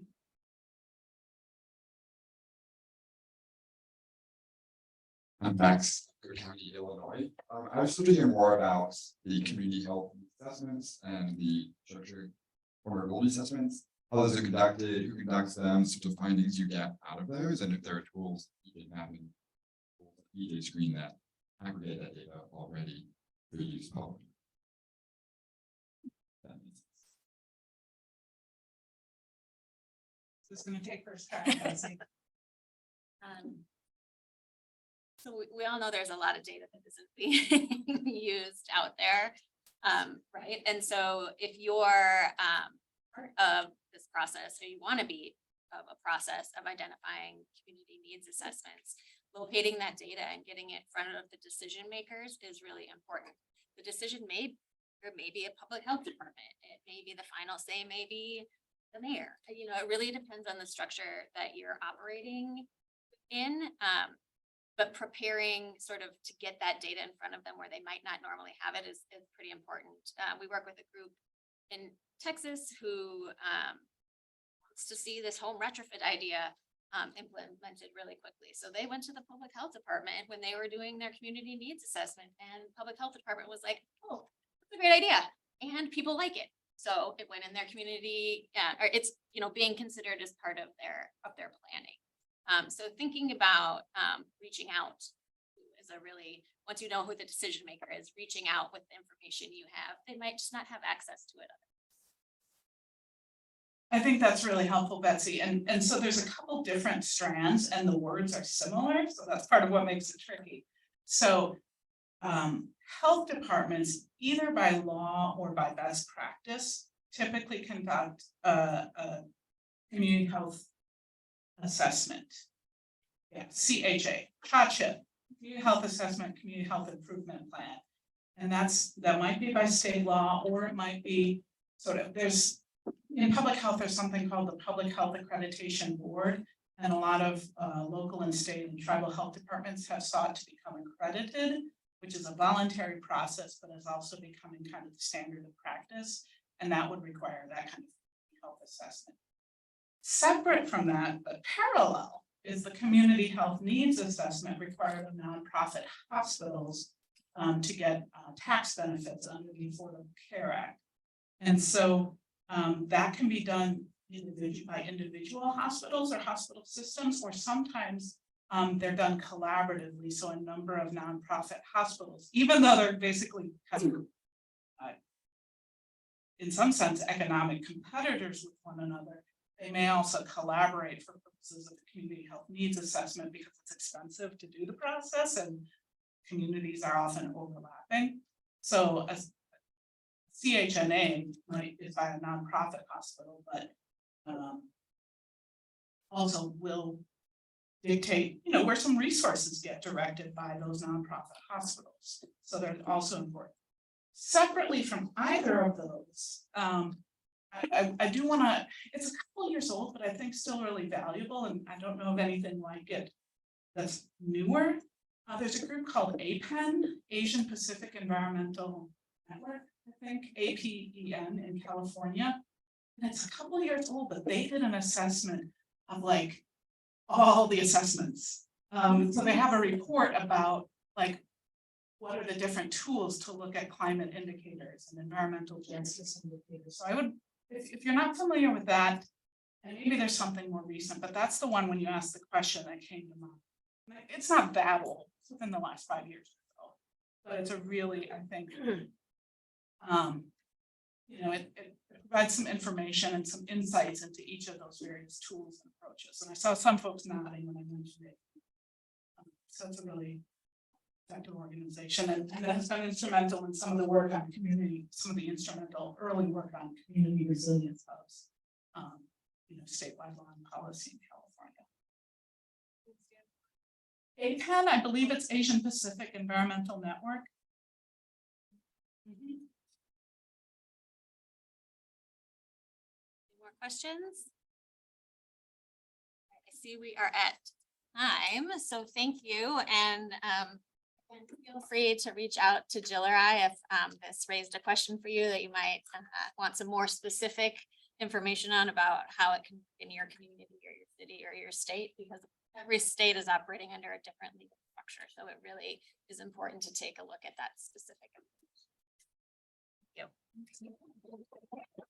I'm Max, Good County, Illinois. I was looking to hear more about the community health assessments and the structured vulnerability assessments. How those are conducted, who conducts them, sort of findings you get out of those, and if there are tools you can have in EA screen that aggregate that data already for use public. That makes sense. This is gonna take first crack, Betsy. So we all know there's a lot of data that isn't being used out there, right? And so if you're part of this process, or you want to be of a process of identifying community needs assessments, locating that data and getting it in front of the decision makers is really important. The decision made, there may be a public health department, it may be the final say, maybe the mayor. You know, it really depends on the structure that you're operating in. But preparing sort of to get that data in front of them where they might not normally have it is pretty important. We work with a group in Texas who wants to see this home retrofit idea implemented really quickly. So they went to the public health department when they were doing their community needs assessment, and public health department was like, oh, that's a great idea. And people like it. So it went in their community, or it's, you know, being considered as part of their planning. So thinking about reaching out is a really, once you know who the decision maker is, reaching out with the information you have, they might just not have access to it. I think that's really helpful, Betsy, and so there's a couple different strands and the words are similar, so that's part of what makes it tricky. So health departments, either by law or by best practice, typically conduct a community health assessment. Yeah, CHA, community health assessment, community health improvement plan. And that might be by state law, or it might be sort of, in public health, there's something called the Public Health Accreditation Board. And a lot of local and state and tribal health departments have sought to become accredited, which is a voluntary process, but is also becoming kind of the standard of practice. And that would require that kind of health assessment. Separate from that, but parallel, is the community health needs assessment required of nonprofit hospitals to get tax benefits under the Affordable Care Act. And so that can be done by individual hospitals or hospital systems, or sometimes they're done collaboratively. So a number of nonprofit hospitals, even though they're basically kind of, in some sense, economic competitors with one another, they may also collaborate for purposes of the community health needs assessment because it's expensive to do the process and communities are often overlapping. So a CHNA is by a nonprofit hospital, but also will dictate, you know, where some resources get directed by those nonprofit hospitals. So they're also important. Separately from either of those, I do want to, it's a couple years old, but I think still really valuable, and I don't know of anything like it that's newer. There's a group called APEN, Asian Pacific Environmental Network, I think, APEN in California. And it's a couple years old, but they did an assessment of like all the assessments. So they have a report about like, what are the different tools to look at climate indicators and environmental justice indicators. So I would, if you're not familiar with that, and maybe there's something more recent, but that's the one when you asked the question that came to mind. It's not that old, it's within the last 5 years or so, but it's a really, I think, You know, it provides some information and some insights into each of those various tools and approaches. And I saw some folks nodding when I mentioned it. So it's a really effective organization and that has been instrumental in some of the work on community, some of the instrumental early work on community resilience hubs. You know, statewide law and policy in California. APEN, I believe it's Asian Pacific Environmental Network. Any more questions? I see we are at time, so thank you, and feel free to reach out to Jill or I if this raised a question for you that you might want some more specific information on about how it can in your community or your city or your state, because every state is operating under a different legal structure, so it really is important to take a look at that specific information. Thank you.